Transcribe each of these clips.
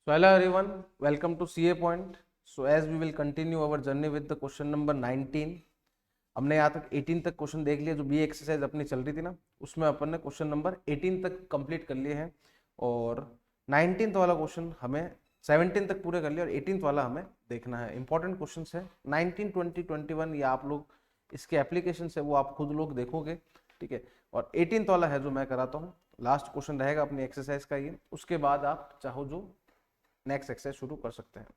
So hello everyone, welcome to CA Point. So as we will continue our journey with the question number 19. हमने यहाँ तक 18 तक question देख लिया, जो बी एक्सरसाइज अपनी चल रही थी ना, उसमें अपन ने क्वेश्चन नंबर 18 तक कंप्लीट कर लिए हैं और 19th वाला क्वेश्चन हमें 17 तक पूरे कर लिया और 18th वाला हमें देखना है। इंपॉर्टेंट क्वेश्चन है 19, 20, 21, या आप लोग इसके एप्लीकेशन है वो आप खुद लोग देखोगे, ठीक है। और 18th वाला है जो मैं कराता हूँ, लास्ट क्वेश्चन रहेगा अपनी एक्सरसाइज का ये, उसके बाद आप चाहो जो नेक्स्ट एक्सरसाइज शुरू कर सकते हैं।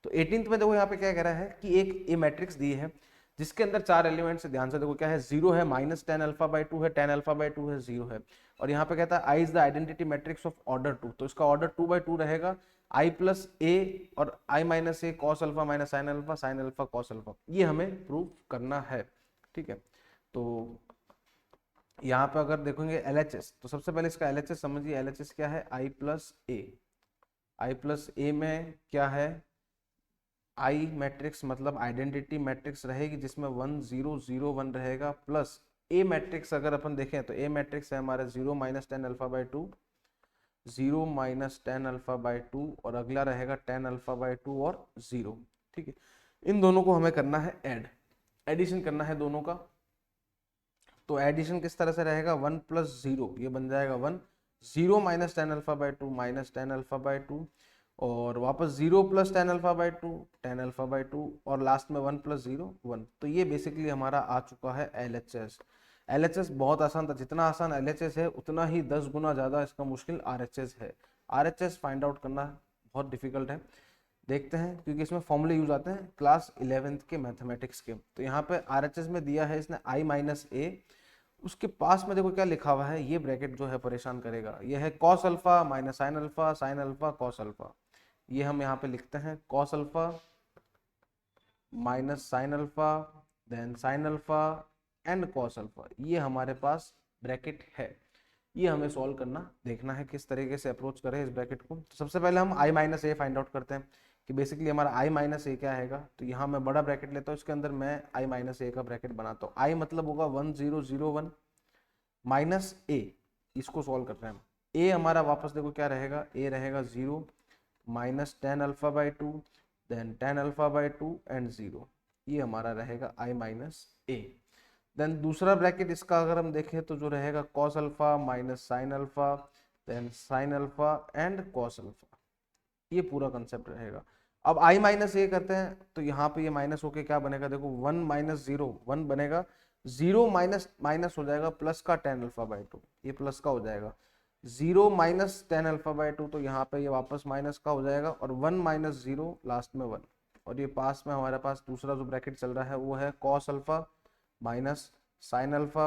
तो 18th में देखो यहाँ पे क्या कह रहा है कि एक ए मैट्रिक्स दी है जिसके अंदर 4 एलिमेंट्स है। ध्यान से देखो क्या है, 0 है, -10 अल्फा बाई 2 है, 10 अल्फा बाई 2 है, 0 है। और यहाँ पे कहता है I is the identity matrix of order 2, तो इसका ऑर्डर 2/2 रहेगा। आई प्लस ए और I minus A cos alpha minus sine alpha cos alpha, ये हमें प्रूव करना है, ठीक है। तो यहाँ पे अगर देखेंगे LHS, तो सबसे पहले इसका LHS समझिए। LHS क्या है, आई प्लस ए। आई प्लस ए में क्या है, आई मैट्रिक्स मतलब आइडेंटिटी मैट्रिक्स रहेगी जिसमें 1 0 0 1 रहेगा, प्लस ए मैट्रिक्स अगर अपन देखें तो ए मैट्रिक्स है हमारा 0 - 10 अल्फा बाई 2, 0 - 10 अल्फा बाई 2, और अगला रहेगा 10 अल्फा बाई 2 और 0, ठीक है। इन दोनों को हमें करना है एडिशन करना है दोनों का। तो एडिशन किस तरह से रहेगा, 1 + 0 ये बन जाएगा 1, 0 - 10 अल्फा बाई 2 -10 अल्फा बाई 2, और वापस 0 + 10 अल्फा बाई 2 10 अल्फा बाई 2, और लास्ट में 1 + 0 1। तो ये बेसिकली हमारा आ चुका है LHS। LHS बहुत आसान था, जितना आसान LHS है उतना ही 10 गुना ज़्यादा इसका मुश्किल RHS है। RHS फाइंड आउट करना बहुत डिफिकल्ट है, देखते हैं, क्योंकि इसमें फॉर्मूले यूज आते हैं क्लास 11th के मैथमेटिक्स के। तो यहाँ पे RHS में दिया है इसने I माइनस ए, उसके पास में देखो क्या लिखा हुआ है, ये ब्रैकेट जो है परेशान करेगा, ये है cos alpha minus sine alpha cos alpha. ये हम यहाँ पे लिखते हैं cos alpha minus sine alpha, then sine alpha and cos alpha, ये हमारे पास ब्रैकेट है। ये हमें सॉल्व करना, देखना है किस तरीके से अप्रोच करें इस ब्रैकेट को। तो सबसे पहले हम I minus A find out करते हैं कि बेसिकली हमारा I माइनस ए क्या आएगा। तो यहाँ मैं बड़ा ब्रैकेट लेता हूँ, इसके अंदर मैं I माइनस ए का ब्रैकेट बनाता हूँ। I मतलब होगा 1 0 0 1 माइनस ए, इसको सॉल्व कर रहे हैं हम। ए हमारा वापस देखो क्या रहेगा, ए रहेगा 0 - 10 alpha by 2, then 10 alpha by 2 and 0, ये हमारा रहेगा I माइनस ए। देन दूसरा ब्रैकेट इसका अगर हम देखें तो जो रहेगा cos alpha minus sine alpha, then sine alpha and cos alpha, ये पूरा कंसेप्ट रहेगा। अब I माइनस ए करते हैं तो यहाँ पे ये माइनस होके क्या बनेगा, देखो 1 - 0 1 बनेगा, 0 माइनस माइनस हो जाएगा प्लस का 10 अल्फा बाई 2, ये प्लस का हो जाएगा। 0 - 10 अल्फा बाई 2, तो यहाँ पे ये वापस माइनस का हो जाएगा, और 1 - 0 लास्ट में 1, और ये पास में हमारे पास दूसरा जो ब्रैकेट चल रहा है वो है cos alpha minus sine alpha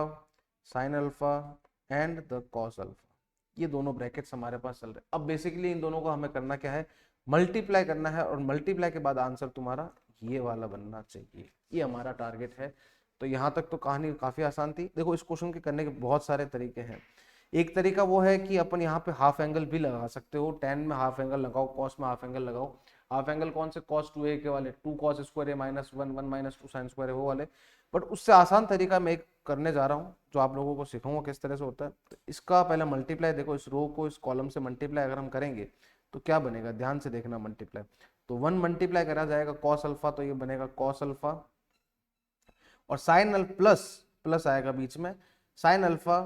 and the cos alpha, ये दोनों ब्रैकेट्स हमारे पास चल रहे हैं। अब बेसिकली इन दोनों को हमें करना क्या है, मल्टीप्लाई करना है, और मल्टीप्लाई के बाद आंसर तुम्हारा ये वाला बनना चाहिए, ये हमारा टारगेट है। तो यहाँ तक तो कहानी काफी आसान थी। देखो इस क्वेश्चन के करने के बहुत सारे तरीके हैं। एक तरीका वो है कि अपन यहाँ पे हाफ एंगल भी लगा सकते हो, टेन में हाफ एंगल लगाओ, कॉस में हाफ एंगल लगाओ। हाफ एंगल कौन से, कॉस 2a के वाले, 2 cos square a -1 1 - 2 sine square वो वाले। बट उससे आसान तरीका मैं एक करने जा रहा हूँ, जो आप लोगों को सिखाऊंगा किस तरह से होता है। तो इसका पहले मल्टीप्लाई देखो, इस रो को इस कॉलम से मल्टीप्लाई अगर हम करेंगे तो क्या बनेगा, ध्यान से देखना मल्टीप्लाई। तो 1 मल्टीप्लाई करा जाएगा कॉस अल्फा, तो ये बनेगा कॉस अल्फा, और साइन प्लस प्लस आएगा बीच में, sign alpha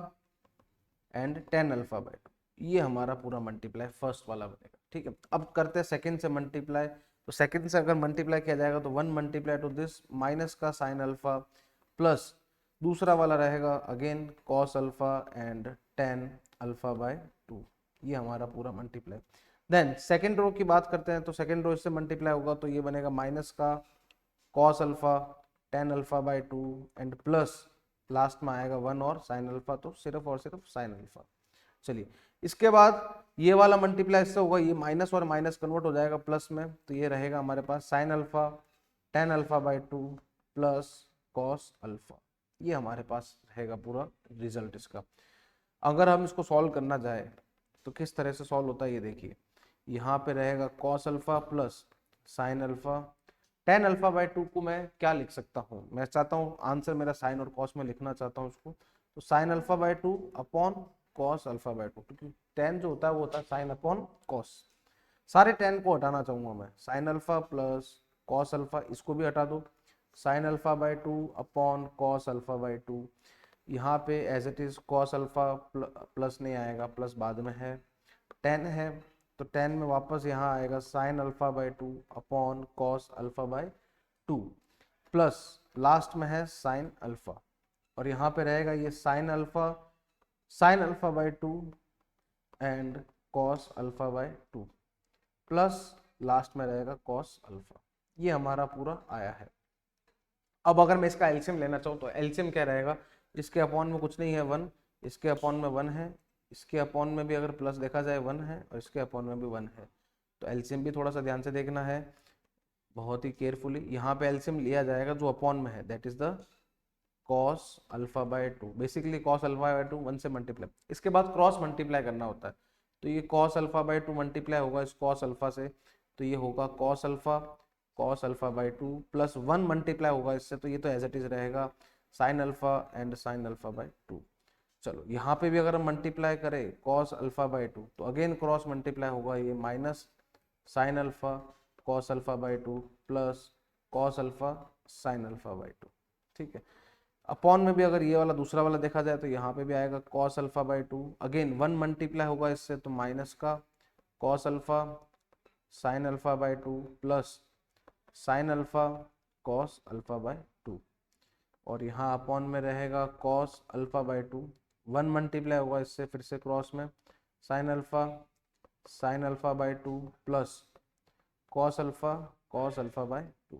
and 10 alpha by 2, ये हमारा पूरा मल्टीप्लाई फर्स्ट वाला बनेगा, ठीक है। अब करते हैं सेकंड से मल्टीप्लाई। तो सेकंड से अगर मल्टीप्लाई किया जाएगा तो 1 मल्टीप्लाई टू दिस माइनस का साइन अल्फा, प्लस दूसरा वाला रहेगा again cos alpha and 10 alpha by 2, ये हमारा पूरा मल्टीप्लाई। देन सेकंड रो की बात करते हैं, तो सेकंड रो इससे मल्टीप्लाई होगा तो ये बनेगा माइनस का cos alpha 10 alpha by 2 and plus last में आएगा 1 और साइन अल्फा, तो सिर्फ और सिर्फ साइन अल्फा। चलिए इसके बाद ये वाला मल्टीप्लाई इससे होगा, ये माइनस और माइनस कन्वर्ट हो जाएगा प्लस में, तो ये रहेगा हमारे पास sine alpha 10 alpha by 2 plus cos alpha, ये हमारे पास रहेगा पूरा रिजल्ट इसका। अगर हम इसको सॉल्व करना जाए तो किस तरह से सॉल्व होता है ये देखिए। यहाँ पे रहेगा cos alpha plus sign alpha, 10 alpha by 2 को मैं क्या लिख सकता हूँ, मैं चाहता हूँ आंसर मेरा साइन और कॉस में लिखना चाहता हूँ उसको, तो sine alpha by 2 upon cos alpha by 2, क्योंकि 10 जो होता है वो होता है साइन अपॉन कॉस। सारे टेन को हटाना चाहूंगा मैं, sine alpha plus cos alpha, इसको भी हटा दो, sine alpha by two upon cos alpha by two, यहाँ पे as it is cos alpha plus नहीं आएगा, प्लस बाद में है, टेन है तो टेन में वापस यहाँ आएगा sign alpha by two upon cos alpha by to, plus last में है साइन अल्फा, और यहाँ पे रहेगा ये sign alpha by to and cos alpha by to, plus last में रहेगा कॉस अल्फा। ये हमारा पूरा आया है। अब अगर मैं इसका एलसीएम लेना चाहूँ तो एलसीएम क्या रहेगा, इसके अपॉन में कुछ नहीं है 1, इसके अपॉन में 1 है, इसके अपॉन में भी अगर प्लस देखा जाए 1 है, और इसके अपॉन में भी 1 है, तो एलसीएम भी थोड़ा सा ध्यान से देखना है, बहुत ही केयरफुली। यहाँ पे एलसीएम लिया जाएगा जो अपॉन में है, that is the cos alpha by two, basically cos alpha by two 1 से मल्टीप्लाई, इसके बाद क्रॉस मल्टीप्लाई करना होता है, तो ये cos alpha by two multiply होगा इस कॉस अल्फा से, तो ये होगा cos alpha by two plus 1 multiply होगा इससे, तो ये तो एज इट इज रहेगा sign alpha and sign alpha by two. चलो यहाँ पे भी अगर हम मल्टीप्लाई करें कॉस अल्फा बाई टू, तो अगेन क्रॉस मल्टीप्लाई होगा, ये minus sine alpha cos alpha by two plus cos alpha sign alpha by to, ठीक है। अपॉन में भी अगर ये वाला दूसरा वाला देखा जाए तो यहाँ पे भी आएगा cos alpha by to, again 1 multiply होगा इससे, तो माइनस का cos alpha sign alpha by two plus sign alpha cos alpha by two, और यहाँ अपॉन में रहेगा cos alpha by two, 1 multiply होगा इससे फिर से क्रॉस में, sine alpha by two plus cos alpha by two.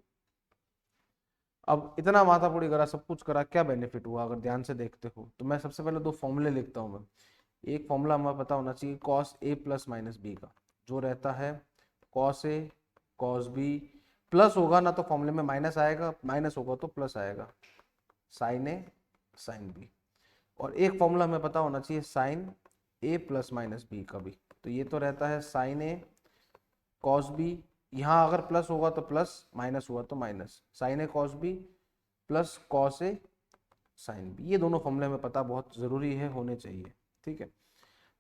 अब इतना माथापुड़ी करा, सब कुछ करा, क्या बेनिफिट हुआ अगर ध्यान से देखते हो तो मैं सबसे पहले दो फॉर्मूले लिखता हूँ मैं। एक फॉर्मूला हमें पता होना चाहिए cos A plus minus B का, जो रहता है cos A cos B, plus होगा ना तो फॉर्मूले में माइनस आएगा, माइनस होगा तो प्लस आएगा, साइन ए साइन बी। और एक फॉर्मूला हमें पता होना चाहिए साइन ए प्लस माइनस बी का भी, तो ये तो रहता है साइन ए कॉस बी, यहाँ अगर प्लस होगा तो प्लस, माइनस हुआ तो minus, sign A cos B plus cos A sine B. ये दोनों फॉर्मूले हमें पता बहुत ज़रूरी है, होने चाहिए, ठीक है।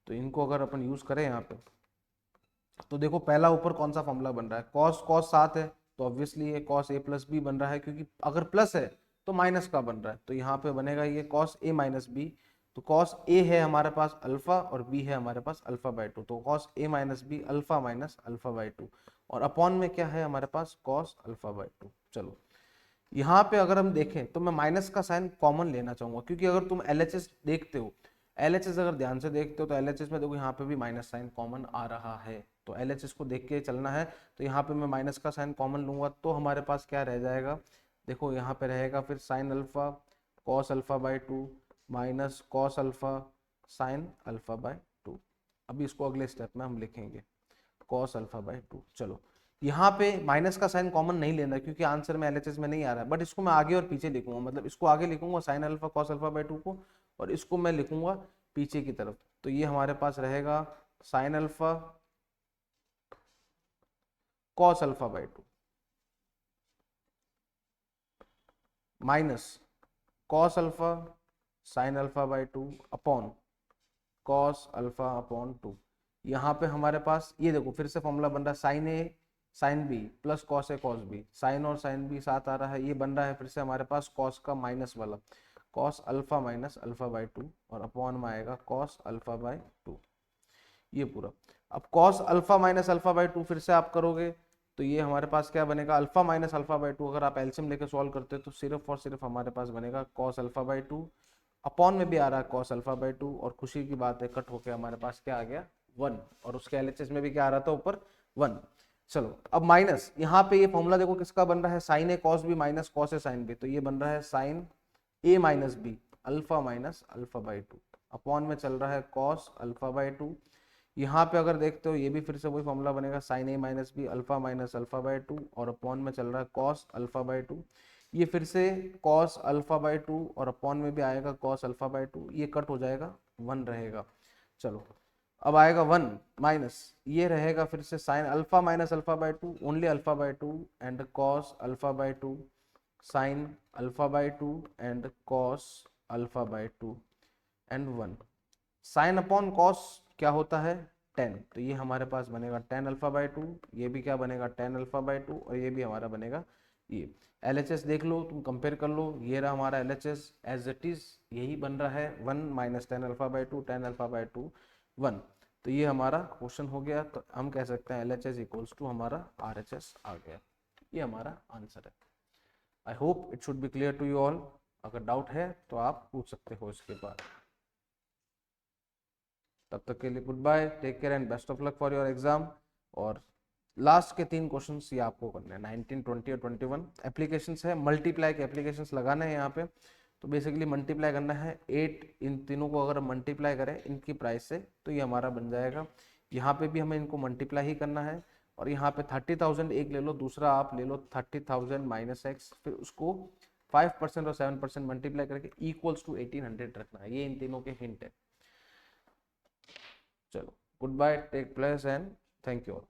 तो इनको अगर अपन यूज़ करें यहाँ पे, तो देखो पहला ऊपर कौन सा फॉर्मूला बन रहा है, कॉस कॉस साथ है तो ऑब्वियसली ये कॉस ए प्लस बी बन रहा है, क्योंकि अगर प्लस है तो माइनस का बन रहा है, तो यहाँ पे बनेगा ये कॉस ए माइनस बी, तो कॉस ए है हमारे पास अल्फा और बी है हमारे पास अल्फा बाई टू, तो cos A minus B alpha minus alpha by two, और अपॉन में क्या है हमारे पास कॉस अल्फा बाई टू। चलो यहाँ पे अगर हम देखें तो मैं माइनस का साइन कॉमन लेना चाहूंगा, क्योंकि अगर तुम एलएचएस देखते हो, एलएचएस अगर ध्यान से देखते हो तो एलएचएस में देखो यहाँ पे भी माइनस साइन कॉमन आ रहा है, तो एलएचएस को देख के चलना है, तो यहाँ पे मैं माइनस का साइन कॉमन लूंगा तो हमारे पास क्या रह जाएगा, देखो यहाँ पे रहेगा फिर sign alpha cos alpha by to minus cos alpha sign alpha by to. अभी इसको अगले स्टेप में हम लिखेंगे कॉस अल्फा बाई टू। चलो यहाँ पे माइनस का साइन कॉमन नहीं लेना क्योंकि आंसर में एलएचएस में नहीं आ रहा है, बट इसको मैं आगे और पीछे लिखूंगा, मतलब इसको आगे लिखूंगा sign alpha cos alpha by to को, और इसको मैं लिखूंगा पीछे की तरफ, तो ये हमारे पास रहेगा sign alpha cos alpha by to minus cos alpha sign alpha by two upon cos alpha upon two. यहाँ पे हमारे पास ये देखो फिर से फॉर्मूला बन रहा है sine A sine B plus cos A cos B, sign और साइन बी साथ आ रहा है, ये बन रहा है फिर से हमारे पास कॉस का माइनस वाला cos alpha minus alpha by two, और अपॉन में आएगा कॉस अल्फा बाई टू, ये पूरा। अब cos alpha minus alpha by to फिर से आप करोगे तो ये हमारे पास क्या बनेगा alpha minus alpha by to, अगर आप एलसीएम लेकर सॉल्व करते हो तो सिर्फ और सिर्फ हमारे पास बनेगा cos alpha by two, upon में भी आ रहा है कॉस अल्फा बाई टू, और खुशी की बात है कट होके हमारे पास क्या आ गया 1, और उसके एलएचएस में भी क्या आ रहा था ऊपर 1। चलो अब माइनस यहाँ पे ये फॉर्मूला देखो किसका बन रहा है sine A cos B minus cos A sine B, तो ये बन रहा है sine A minus B alpha minus alpha by two, upon में चल रहा है कॉस अल्फा बाई टू। यहाँ पे अगर देखते हो ये भी फिर से वही फॉर्मूला बनेगा sine A minus B alpha minus alpha by two, और अपॉन में चल रहा है कॉस अल्फा बाई टू, ये फिर से कॉस अल्फा बाई टू और अपॉन में भी आएगा कॉस अल्फा बाई टू, ये कट हो जाएगा 1 रहेगा। चलो अब आएगा 1 माइनस ये रहेगा फिर से sine alpha minus alpha by to only alpha by to and cos alpha by to sign alpha by to and cos alpha by to and 1। Sign upon cos क्या होता है 10, तो ये हमारे पास बनेगा 10 अल्फा बाई 2, ये भी क्या बनेगा 10 अल्फा बाई 2, और ये भी हमारा बनेगा ये। LHS देख लो, तुम कंपेयर कर लो, ये रहा हमारा LHS एज इट इज यही बन रहा है 1 minus 10 alpha by 2, 10 alpha by 2 1। तो ये हमारा क्वेश्चन हो गया, तो हम कह सकते हैं LHS इक्वल्स टू हमारा RHS आ गया। ये हमारा आंसर है। I hope it should be clear to you all. अगर डाउट है तो आप पूछ सकते हो इसके बाद। तब तक के लिए good bye, take care and best of luck for your exam. और लास्ट के 3 क्वेश्चंस ये आपको करने हैं, 19, 20 और 21 एप्लीकेशंस है, मल्टीप्लाई के एप्लीकेशंस लगाने हैं यहाँ पे। तो बेसिकली मल्टीप्लाई करना है 8, इन तीनों को अगर मल्टीप्लाई करें इनकी प्राइस से तो ये हमारा बन जाएगा। यहाँ पे भी हमें इनको मल्टीप्लाई ही करना है, और यहाँ पे 30,000 एक ले लो, दूसरा आप ले लो 30,000 माइनस एक्स, फिर उसको 5% और 7% मल्टीप्लाई करके इक्वल्स टू 1800 रखना है। ये इन तीनों के हिंट है। चलो good bye, take place and thank you all.